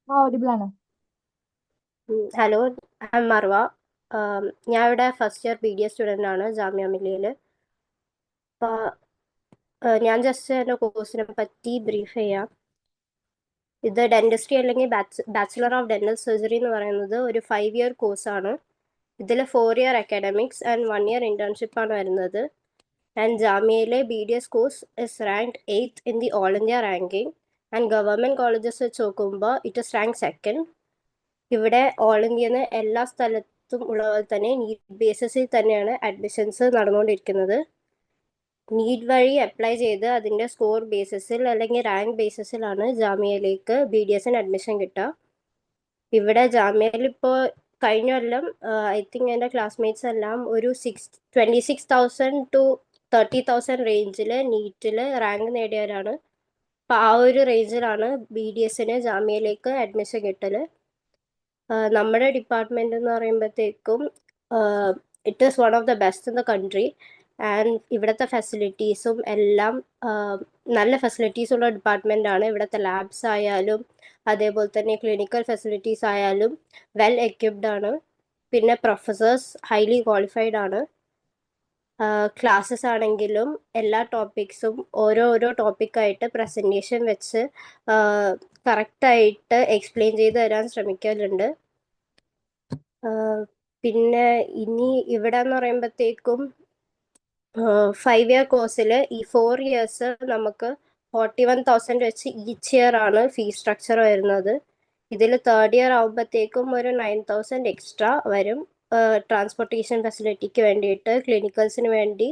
ആ audible ആണ്. Hello, I M Marwa. ഞാൻ ഇവിടെ ഫസ്റ്റ് ഇയർ BDS സ്റ്റുഡൻ്റ് ആണ് ജാമ്യ മില്ലിയയിൽ. അപ്പോൾ ഞാൻ ജസ്റ്റ് എൻ്റെ കോഴ്സിനെ പറ്റി ബ്രീഫ് ചെയ്യാം. ഇത് ഡെൻറ്റിസ്ട്രി അല്ലെങ്കിൽ ബാച്ചിലർ ഓഫ് ഡെന്റൽ സർജറി എന്ന് പറയുന്നത് ഒരു 5 ഇയർ കോഴ്സാണ്. ഇതിൽ 4 year academics and 1 year internship ആണ് വരുന്നത്. ആൻഡ് ജാമ്യയിലെ BDS course is ranked 8th in the all India ranking. And government colleges വെച്ച് നോക്കുമ്പോൾ ഇറ്റ് ഇസ് റാങ്ക് സെക്കൻഡ്. ഇവിടെ ഓൾ ഇന്ത്യന്ന് എല്ലാ സ്ഥലത്തും ഉള്ള പോലെ തന്നെ നീറ്റ് ബേസിസിൽ തന്നെയാണ് അഡ്മിഷൻസ് നടന്നുകൊണ്ടിരിക്കുന്നത്. നീറ്റ് വഴി അപ്ലൈ ചെയ്ത് അതിൻ്റെ സ്കോർ ബേസിസിൽ അല്ലെങ്കിൽ റാങ്ക് ബേസിസിലാണ് ജാമ്യയിലേക്ക് BDSന് അഡ്മിഷൻ കിട്ടുക. ഇവിടെ ജാമ്യയിൽ ഇപ്പോൾ കഴിഞ്ഞ കൊല്ലം ഐ തിങ്ക് എൻ്റെ ക്ലാസ്മേറ്റ്സ് എല്ലാം ഒരു 26,000 ടു 30,000 റേഞ്ചിൽ നീറ്റിൽ റാങ്ക് നേടിയവരാണ്. അപ്പോൾ ആ ഒരു റേഞ്ചിലാണ് BDSന് ജാമ്യയിലേക്ക് അഡ്മിഷൻ കിട്ടൽ. നമ്മുടെ ഡിപ്പാർട്ട്മെന്റ് എന്ന് പറയുമ്പോഴത്തേക്കും it is one of the best in the country. And ഇവിടുത്തെ ഫെസിലിറ്റീസും എല്ലാം നല്ല ഫെസിലിറ്റീസ് ഉള്ള ഡിപ്പാർട്ട്മെന്റ് ആണ്. ഇവിടുത്തെ ലാബ്സ് ആയാലും അതേപോലെ തന്നെ ക്ലിനിക്കൽ ഫെസിലിറ്റീസ് ആയാലും വെൽ എക്യുപ്ഡ് ആണ്. പിന്നെ പ്രൊഫസേഴ്സ് ഹൈലി ക്വാളിഫൈഡ് ആണ്. ക്ലാസ്സസ് ആണെങ്കിലും എല്ലാ ടോപ്പിക്സും ഓരോ ടോപ്പിക്കായിട്ട് പ്രസൻറ്റേഷൻ വെച്ച് കറക്റ്റായിട്ട് എക്സ്പ്ലെയിൻ ചെയ്ത് തരാൻ ശ്രമിക്കലുണ്ട്. പിന്നെ ഇനി ഇവിടെ എന്ന് പറയുമ്പോഴത്തേക്കും 5 ഇയർ കോഴ്സിൽ ഈ 4 ഇയേഴ്സ് നമുക്ക് 41,000 വെച്ച് ഈച്ച് ഇയർ ആണ് ഫീസ് സ്ട്രക്ചർ വരുന്നത്. ഇതിൽ തേർഡ് ഇയർ ആകുമ്പോഴത്തേക്കും ഒരു 9,000 എക്സ്ട്രാ വരും. ട്രാൻസ്പോർട്ടേഷൻ ഫെസിലിറ്റിക്ക് വേണ്ടിയിട്ട് ക്ലിനിക്കൽസിന് വേണ്ടി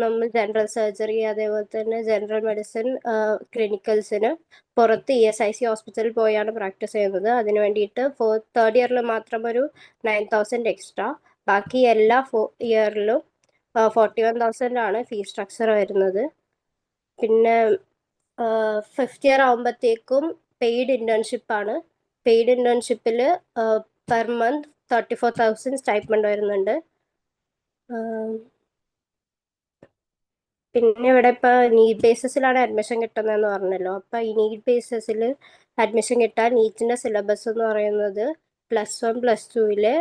നമ്മൾ ജനറൽ സർജറി അതേപോലെ തന്നെ ജനറൽ മെഡിസിൻ ക്ലിനിക്കൽസിന് പുറത്ത് ESIC ഹോസ്പിറ്റലിൽ പോയാണ് പ്രാക്ടീസ് ചെയ്യുന്നത്. അതിന് വേണ്ടിയിട്ട് തേർഡ് ഇയറിൽ മാത്രം ഒരു 9,000 എക്സ്ട്രാ. ബാക്കി എല്ലാ ഇയറിലും 41,000 ആണ് ഫീസ് സ്ട്രക്ചർ വരുന്നത്. പിന്നെ ഫിഫ്ത്ത് ഇയർ ആകുമ്പോഴത്തേക്കും പെയ്ഡ് ഇന്റേൺഷിപ്പ് ആണ്. പെയ്ഡ് ഇന്റേൺഷിപ്പിൽ പെർ മന്ത് 34,000 സ്റ്റൈപ്പൻഡ് വരുന്നുണ്ട്. പിന്നെ ഇവിടെ ഇപ്പോൾ നീറ്റ് ബേസിസിലാണ് അഡ്മിഷൻ കിട്ടുന്നതെന്ന് പറഞ്ഞല്ലോ. അപ്പോൾ ഈ നീറ്റ് ബേസിസിൽ അഡ്മിഷൻ കിട്ടാൻ നീറ്റിൻ്റെ സിലബസ് എന്ന് പറയുന്നത് +1 +2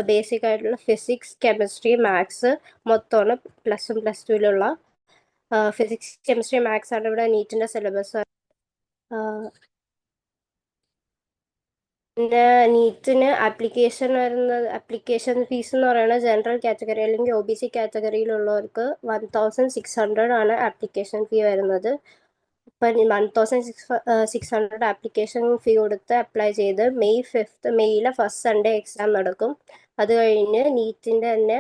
ബേസിക് ആയിട്ടുള്ള ഫിസിക്സ് കെമിസ്ട്രി മാത്സ് മൊത്തമാണ് +1 +2 ഫിസിക്സ് കെമിസ്ട്രി മാത്സ് ആണ് ഇവിടെ നീറ്റിൻ്റെ സിലബസ്. പിന്നെ നീറ്റിന് ആപ്ലിക്കേഷൻ ഫീസ് എന്ന് പറയുന്നത് ജനറൽ കാറ്റഗറി അല്ലെങ്കിൽ OBC കാറ്റഗറിയിലുള്ളവർക്ക് 1,600 ആണ് ആപ്ലിക്കേഷൻ ഫീ വരുന്നത്. ഇപ്പം 1,600 ആപ്ലിക്കേഷൻ ഫീ കൊടുത്ത് അപ്ലൈ ചെയ്ത് മെയ്യിലെ ഫസ്റ്റ് സൺഡേ എക്സാം നടക്കും. അത് കഴിഞ്ഞ് നീറ്റിൻ്റെ തന്നെ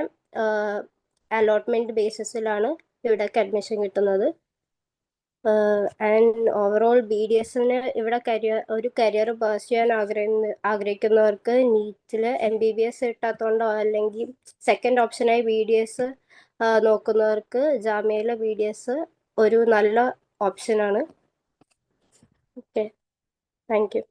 അലോട്ട്മെന്റ് ബേസിസിലാണ് ഇവിടേക്ക് അഡ്മിഷൻ കിട്ടുന്നത്. ആൻഡ് ഓവറോൾ BDSന് ഇവിടെ ഒരു കരിയർ പേഴ്സ് ചെയ്യാൻ ആഗ്രഹിക്കുന്നവർക്ക് നീറ്റിൽ MBBS കിട്ടാത്തതുകൊണ്ടോ അല്ലെങ്കിൽ സെക്കൻഡ് ഓപ്ഷനായി BDS നോക്കുന്നവർക്ക് ജാമ്യയിലെ BDS ഒരു നല്ല ഓപ്ഷനാണ്. Okay, thank you.